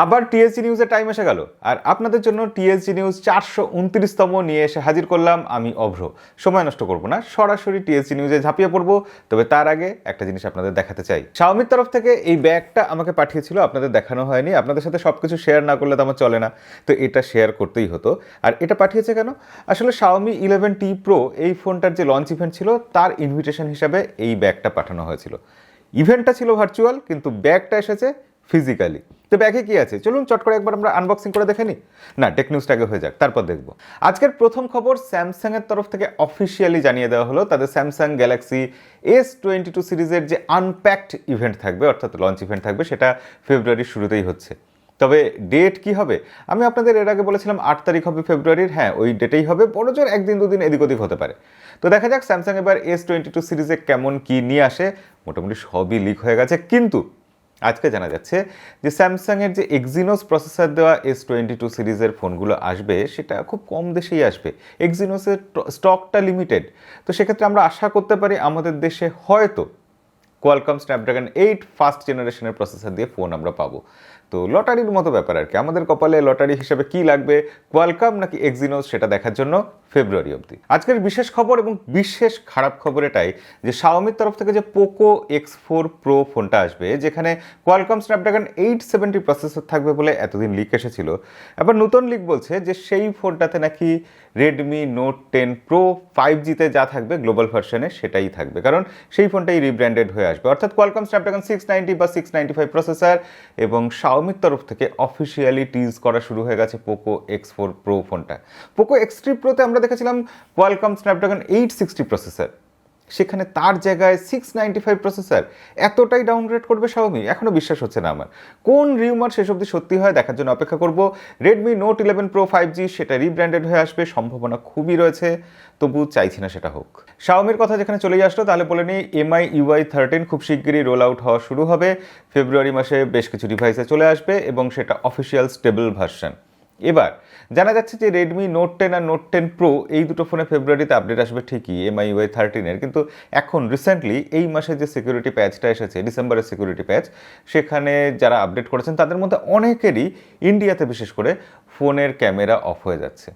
আবার টিএসজি নিউজের টাইম এসে গেল আর আপনাদের জন্য টিএসজি নিউজ 429তম নিয়ে এসে হাজির করলাম আমি অভ্র। সময় নষ্ট করব না, সরাসরি টিএসজি নিউজে ঝাঁপিয়ে পড়বো। তবে তার আগে একটা জিনিস আপনাদের দেখাতে চাই। শাওমির তরফ থেকে এই ব্যাগটা আমাকে পাঠিয়েছিল, আপনাদের দেখানো হয়নি। আপনাদের সাথে সবকিছু শেয়ার না করলে তো আমার চলে না, তো এটা শেয়ার করতেই হতো। আর এটা পাঠিয়েছে কেন? আসলে Xiaomi 11T Pro এই ফোনটার যে লঞ্চ ইভেন্ট ছিল তার ইনভিটেশন হিসাবে এই ব্যাগটা পাঠানো হয়েছিল। ইভেন্টটা ছিল ভার্চুয়াল, কিন্তু ব্যাগটা এসেছে ফিজিক্যালি। তো ব্যাগে কি আছে চলুন চট করে একবার আমরা আনবক্সিং করে দেখে নিই। না, টেক নিউজটা আগে হয়ে যাক, তারপর দেখব। আজকের প্রথম খবর, স্যামসাং এর তরফ থেকে অফিসিয়ালি জানিয়ে দেওয়া হলো তাদের স্যামসাং গ্যালাক্সি S22 সিরিজের যে আনপ্যাকড ইভেন্ট থাকবে, অর্থাৎ লঞ্চ ইভেন্ট থাকবে, সেটা ফেব্রুয়ারির শুরুতেই হচ্ছে। তবে ডেট কি হবে? আমি আপনাদের এর আগে বলেছিলাম 8 তারিখ হবে ফেব্রুয়ারির। হ্যাঁ, ওই ডেটেই হবে, বড় জোর একদিন দুদিন এদিক ওদিক হতে পারে। তো দেখা যাক স্যামসাং এবার S22 সিরিজে কেমন কি নিয়ে আসে। মোটামুটি সবই লিক হয়ে গেছে, কিন্তু আজকে জানা যাচ্ছে যে স্যামসাংয়ের যে এক্সিনোস প্রসেসর দেওয়া S22 সিরিজের ফোনগুলো আসবে সেটা খুব কম দেশেই আসবে। এক্সিনোসের স্টকটা লিমিটেড, তো সেক্ষেত্রে আমরা আশা করতে পারি আমাদের দেশে হয়তো কোয়ালকম স্ন্যাপড্রাগন 8 ফার্স্ট জেনারেশনের প্রসেসর দিয়ে ফোন আমরা পাবো। তো লটারির মতো ব্যাপার আর কি, আমাদের কপালে লটারি হিসেবে কি লাগবে, কোয়ালকম নাকি এক্সিনোস, সেটা দেখার জন্য ফেব্রুয়ারি অবধি। আজকের বিশেষ খবর এবং বিশেষ খারাপ খবর এটাই যে Xiaomiর তরফ থেকে যে Poco X4 Pro ফোনটা আসবে, যেখানে কোয়ালকম স্ন্যাপড্রাগন 870 প্রসেসর থাকবে বলে এতদিন লিক এসেছিল, আবার নতুন লিক বলছে যে সেই ফোনটাতে নাকি Redmi Note 10 Pro 5Gতে যা থাকবে গ্লোবাল ভার্সনে সেটাই থাকবে, কারণ সেই ফোনটাই রিব্র্যান্ডেড হয়ে আসবে। অর্থাৎ কোয়ালকম স্ন্যাপড্রাগন 690 বা 695 প্রসেসর এবং Xiaomiর তরফ থেকে অফিসিয়ালি টিজ করা শুরু হয়ে গেছে Poco X4 Pro ফোনটা। Poco X3 Proতে আমরা দেখেছিলাম কোয়ালকম স্ন্যাপড্রাগন 860 প্রসেসর, সেখানে তার জায়গায় 695 প্রসেসর। এতটাই ডাউনগ্রেড করবে Xiaomi, এখনো বিশ্বাস হচ্ছে না আমার। কোন রিউমার শেষ অবধি সত্যি হয় দেখার জন্য অপেক্ষা করব। Redmi Note 11 Pro 5G সেটা রিব্র্যান্ডেড হয়ে আসবে, সম্ভাবনা খুবই রয়েছে, তবু চাইছি না সেটা হোক। Xiaomiর কথা যেখানে চলেই আসলো, তাহলে বলে নিই MIUI 13 খুব শিগগিরই রোল আউট হওয়া শুরু হবে। ফেব্রুয়ারি মাসে বেশ কিছু ডিভাইসে চলে আসবে এবং সেটা অফিসিয়াল স্টেবল ভার্সন। এবার জানা যাচ্ছে যে Redmi Note 10 আর Note 10 Pro এই দুটো ফোনে ফেব্রুয়ারিতে আপডেট আসবে ঠিকই MIUI 13-এর, কিন্তু এখন রিসেন্টলি এই মাসে যে সিকিউরিটি প্যাচটা এসেছে, ডিসেম্বরের সিকিউরিটি প্যাচ, সেখানে যারা আপডেট করেছেন তাদের মধ্যে অনেকেরই ইন্ডিয়াতে বিশেষ করে ফোনের ক্যামেরা অফ হয়ে যাচ্ছে,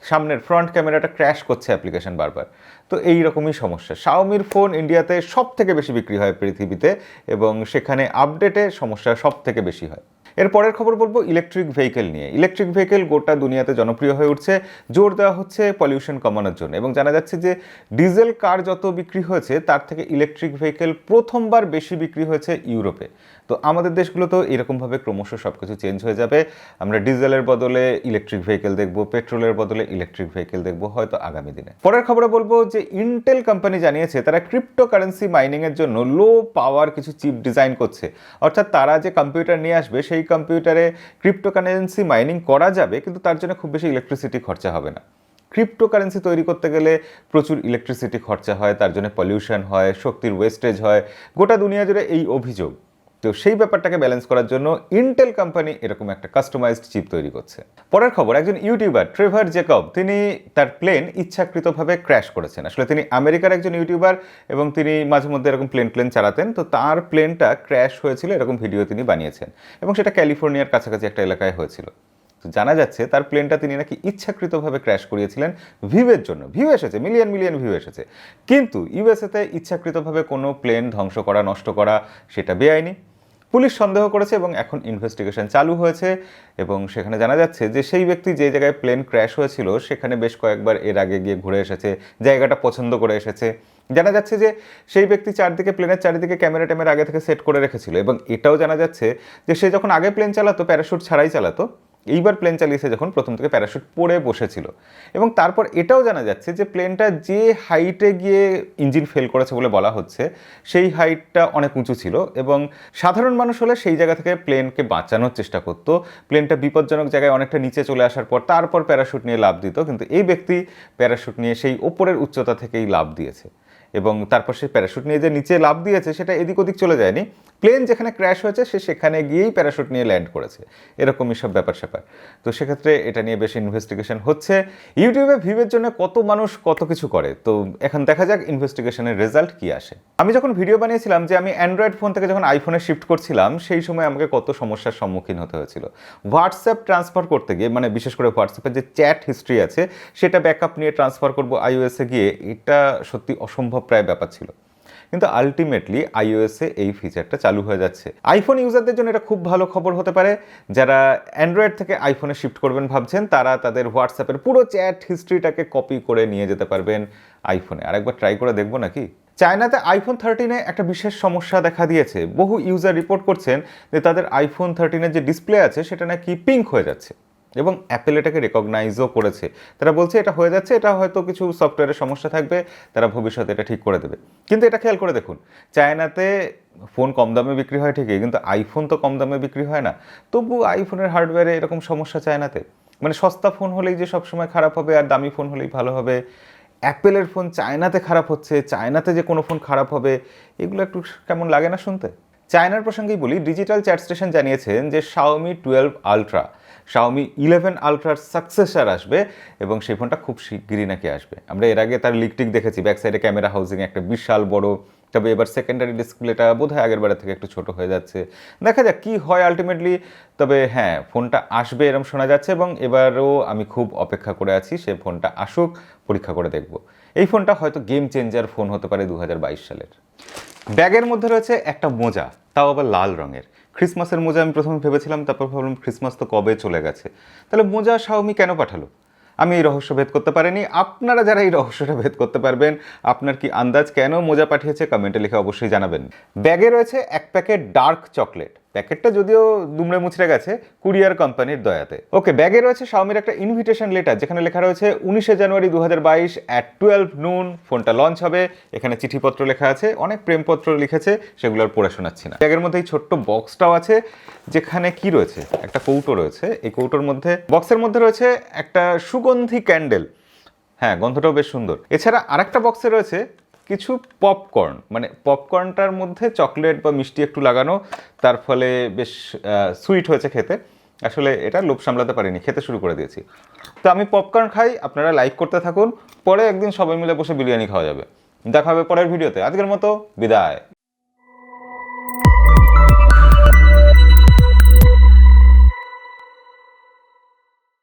সামনের ফ্রন্ট ক্যামেরাটা ক্র্যাশ করছে অ্যাপ্লিকেশন বারবার। তো এই রকমই সমস্যা। Xiaomiর ফোন ইন্ডিয়াতে সব থেকে বেশি বিক্রি হয় পৃথিবীতে, এবং সেখানে আপডেটে সমস্যা সব থেকে বেশি হয়। এর পরের খবর বলবো ইলেকট্রিক ভেহিকেল নিয়ে। ইলেকট্রিক ভেহিকেল গোটা দুনিয়াতে জনপ্রিয় হয়ে উঠছে, জোর দেওয়া হচ্ছে পলিউশন কমানোর জন্য, এবং জানা যাচ্ছে যে ডিজেল কার যত বিক্রি হয়েছে তার থেকে ইলেকট্রিক ভেহিকেল প্রথমবার বেশি বিক্রি হয়েছে ইউরোপে। তো আমাদের দেশগুলোতেও এরকমভাবে ক্রমশ সব কিছু চেঞ্জ হয়ে যাবে। আমরা ডিজেলের বদলে ইলেকট্রিক ভেহিকেল দেখবো, পেট্রোলের বদলে ইলেকট্রিক ভেহিকেল দেখবো হয়তো আগামী দিনে। পরের খবরে বলবো যে ইন্টেল কোম্পানি জানিয়েছে তারা ক্রিপ্টোকারেন্সি মাইনিংয়ের জন্য লো পাওয়ার কিছু চিপ ডিজাইন করছে। অর্থাৎ তারা যে কম্পিউটার নিয়ে আসবে সেই কম্পিউটারে ক্রিপ্টোকারেন্সি মাইনিং করা যাবে, কিন্তু তার জন্য খুব বেশি ইলেকট্রিসিটি খরচা হবে না। ক্রিপ্টোকারেন্সি তৈরি করতে গেলে প্রচুর ইলেকট্রিসিটি খরচা হয়, তার জন্য পলিউশন হয়, শক্তির ওয়েস্টেজ হয়, গোটা দুনিয়া জুড়ে এই অভিযোগ। তো সেই ব্যাপারটাকে ব্যালেন্স করার জন্য ইন্টেল কোম্পানি এরকম একটা কাস্টমাইজড চিপ তৈরি করছে। পরের খবর, একজন ইউটিউবার ট্রেভার জেকব, তিনি তার প্লেন ইচ্ছাকৃতভাবে ক্র্যাশ করেছেন। আসলে তিনি আমেরিকার একজন ইউটিউবার এবং তিনি মাঝে মধ্যে এরকম প্লেন চালাতেন। তো তার প্লেনটা ক্র্যাশ হয়েছিল, এরকম ভিডিও তিনি বানিয়েছেন, এবং সেটা ক্যালিফোর্নিয়ার কাছাকাছি একটা এলাকায় হয়েছিল। তো জানা যাচ্ছে তার প্লেনটা তিনি নাকি ইচ্ছাকৃতভাবে ক্র্যাশ করিয়েছিলেন ভিউয়ের জন্য। ভিউ এসেছে, মিলিয়ন মিলিয়ন ভিউ এসেছে, কিন্তু ইউএসএতে ইচ্ছাকৃতভাবে কোনো প্লেন ধ্বংস করা, নষ্ট করা সেটা বেআইনি। পুলিশ সন্দেহ করেছে এবং এখন ইনভেস্টিগেশন চালু হয়েছে, এবং সেখানে জানা যাচ্ছে যে সেই ব্যক্তি যে জায়গায় প্লেন ক্র্যাশ হয়েছিল সেখানে বেশ কয়েকবার এর আগে গিয়ে ঘুরে এসেছে, জায়গাটা পছন্দ করে এসেছে। জানা যাচ্ছে যে সেই ব্যক্তি চারদিকে, প্লেনের চারিদিকে ক্যামেরা আগে থেকে সেট করে রেখেছিল, এবং এটাও জানা যাচ্ছে যে সে যখন আগে প্লেন চালাতো প্যারাশুট ছাড়াই চালাতো, এইবার প্লেন চালিয়েছে যখন প্রথম থেকে প্যারাশুট পরে বসেছিল। এবং তারপর এটাও জানা যাচ্ছে যে প্লেনটা যে হাইটে গিয়ে ইঞ্জিন ফেল করেছে বলে বলা হচ্ছে সেই হাইটটা অনেক উঁচু ছিল, এবং সাধারণ মানুষ হলে সেই জায়গা থেকে প্লেনকে বাঁচানোর চেষ্টা করতো। প্লেনটা বিপজ্জনক জায়গায় অনেকটা নিচে চলে আসার পর তারপর প্যারাশুট নিয়ে লাফ দিত, কিন্তু এই ব্যক্তি প্যারাশুট নিয়ে সেই ওপরের উচ্চতা থেকেই লাফ দিয়েছে। এবং তারপর সে প্যারাশুট নিয়ে যে নিচে লাফ দিয়েছে সেটা এদিক ওদিক চলে যায়নি, প্লেন যেখানে ক্র্যাশ হয়েছে সে সেখানে গিয়েই প্যারাশুট নিয়ে ল্যান্ড করেছে, এরকমই সব ব্যাপার স্যাপার। তো সেক্ষেত্রে এটা নিয়ে বেশ ইনভেস্টিগেশন হচ্ছে। ইউটিউবে ভিউয়ের জন্য কত মানুষ কত কিছু করে, তো এখন দেখা যাক ইনভেস্টিগেশনের রেজাল্ট কি আসে। আমি যখন ভিডিও বানিয়েছিলাম যে আমি অ্যান্ড্রয়েড ফোন থেকে যখন আইফোনে শিফট করছিলাম, সেই সময় আমাকে কত সমস্যার সম্মুখীন হতে হয়েছিল। হোয়াটসঅ্যাপ ট্রান্সফার করতে গিয়ে, মানে বিশেষ করে হোয়াটসঅ্যাপের যে চ্যাট হিস্ট্রি আছে সেটা ব্যাকআপ নিয়ে ট্রান্সফার করবো আইওএসে গিয়ে, এটা সত্যি অসম্ভব প্রায় ব্যাপার ছিল। কিন্তু আলটিমেটলি আইওএসে এই ফিচারটা চালু হয়ে যাচ্ছে। আইফোন ইউজারদের জন্য এটা খুব ভালো খবর হতে পারে। যারা অ্যান্ড্রয়েড থেকে আইফোনে শিফট করবেন ভাবছেন, তারা তাদের হোয়াটসঅ্যাপের পুরো চ্যাট হিস্ট্রিটাকে কপি করে নিয়ে যেতে পারবেন আইফোনে। আরেকবার ট্রাই করে দেখবো নাকি? চায়নাতে আইফোন 13-এ একটা বিশেষ সমস্যা দেখা দিয়েছে। বহু ইউজার রিপোর্ট করছেন যে তাদের আইফোন 13-এর যে ডিসপ্লে আছে সেটা নাকি পিঙ্ক হয়ে যাচ্ছে, এবং অ্যাপেল এটাকে রেকগনাইজও করেছে। তারা বলছে এটা হয়ে যাচ্ছে, এটা হয়তো কিছু সফটওয়্যারের সমস্যা থাকবে, তারা ভবিষ্যতে এটা ঠিক করে দেবে। কিন্তু এটা খেয়াল করে দেখুন, চায়নাতে ফোন কম দামে বিক্রি হয় ঠিকই, কিন্তু আইফোন তো কম দামে বিক্রি হয় না। তবু আইফোনের হার্ডওয়্যারে এরকম সমস্যা চায়নাতে, মানে সস্তা ফোন হলেই যে সবসময় খারাপ হবে আর দামি ফোন হলেই ভালো হবে, অ্যাপেলের ফোন চায়নাতে খারাপ হচ্ছে, চায়নাতে যে কোনো ফোন খারাপ হবে, এগুলো একটু কেমন লাগে না শুনতে? চায়নার প্রসঙ্গেই বলি, ডিজিটাল চ্যাট স্টেশন জানিয়েছেন যে Xiaomi 12 আলট্রা, Xiaomi 11 আলট্রার সাকসেসর আসবে, এবং সেই ফোনটা খুব শিগগিরই নাকি আসবে। আমরা এর আগে তার লিক টিক দেখেছি, ব্যাক সাইডে ক্যামেরা হাউজিং একটা বিশাল বড়, তবে এবার সেকেন্ডারি ডিসপ্লেটা বোধহয় আগের বারের থেকে একটু ছোট হয়ে যাচ্ছে। দেখা যাক কি হয় আলটিমেটলি। তবে হ্যাঁ, ফোনটা আসবে এরকম শোনা যাচ্ছে, এবং এবারও আমি খুব অপেক্ষা করে আছি সে ফোনটা আসুক, পরীক্ষা করে দেখব। এই ফোনটা হয়তো গেম চেঞ্জার ফোন হতে পারে 2022 সালের। ব্যাগের মধ্যে রয়েছে একটা মোজা, তাও আবার লাল রঙের। ক্রিসমাসের মোজা আমি প্রথমে ভেবেছিলাম, তারপর ভাবলাম ক্রিসমাস তো কবে চলে গেছে, তাহলে মোজা Xiaomi কেন পাঠালো? আমি এই রহস্য ভেদ করতে পারিনি। আপনারা যারা এই রহস্যটা ভেদ করতে পারবেন, আপনার কি আন্দাজ কেন মোজা পাঠিয়েছে, কমেন্টে লিখে অবশ্যই জানাবেন। ব্যাগে রয়েছে এক প্যাকেট ডার্ক চকলেট, প্যাকেটটা যদিও দুমড়ে মুচড়ে গেছে কুরিয়ার কোম্পানির দয়াতে। ওকে, ব্যাগে রয়েছে Xiaomiর একটা ইনভিটেশন লেটার, যেখানে লেখা রয়েছে 19শে জানুয়ারি 2022 at 12 noon ফোনটা লঞ্চ হবে। এখানে চিঠিপত্র লেখা আছে, অনেক প্রেমপত্র লিখেছে, সেগুলো আর পড়ে শোনাচ্ছি না। ব্যাগের মধ্যে এই ছোট্ট বক্সটাও আছে, যেখানে কি রয়েছে, একটা কৌটো রয়েছে। এই কৌটোর মধ্যে, বক্সের মধ্যে রয়েছে একটা সুগন্ধি ক্যান্ডেল, হ্যাঁ গন্ধটাও বেশ সুন্দর। এছাড়া আরেকটা বক্সে রয়েছে কিছু পপকর্ন, মানে পপকর্নটার মধ্যে চকলেট বা মিষ্টি একটু লাগানো, তার ফলে বেশ সুইট হয়েছে খেতে। আসলে এটা লোভ সামলাতে পারিনি, খেতে শুরু করে দিয়েছি। তো আমি পপকর্ন খাই, আপনারা লাইক করতে থাকুন, পরে একদিন সবাই মিলে বসে বিরিয়ানি খাওয়া যাবে। দেখা হবে পরের ভিডিওতে। আজকের মতো বিদায়।